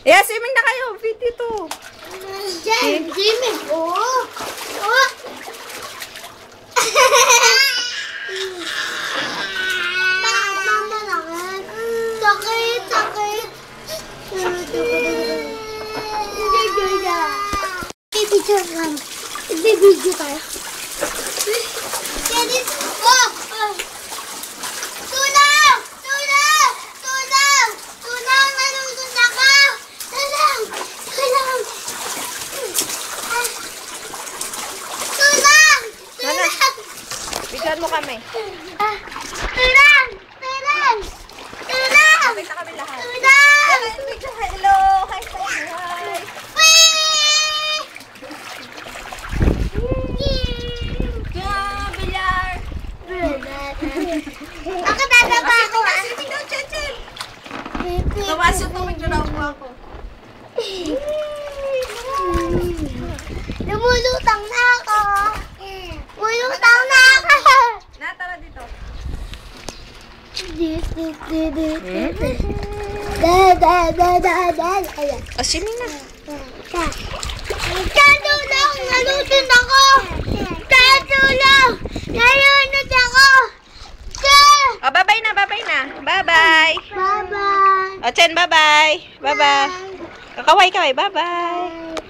Yeah, swimming na kayo. Fit ito. Swimming. Oh. Sakit. Ibibidyo tayo. Tulang! Nalulun ako! Tulang! Bigyan mo kami. Tulang! Kapit na kami lahat. Hello! Hi! Bilyar! Ako dadaba ako. Tumasok ko, magdalaw po ako. Lumulutang na ako. Na, tara dito. Ayan. O, swimming na. Tulong! Nalutun ako! Tulong! Nalunod ako! O, bye-bye na. Bye-bye. Bye-bye! O, Chen, bye-bye. Bye-bye. Kakaway. Bye-bye.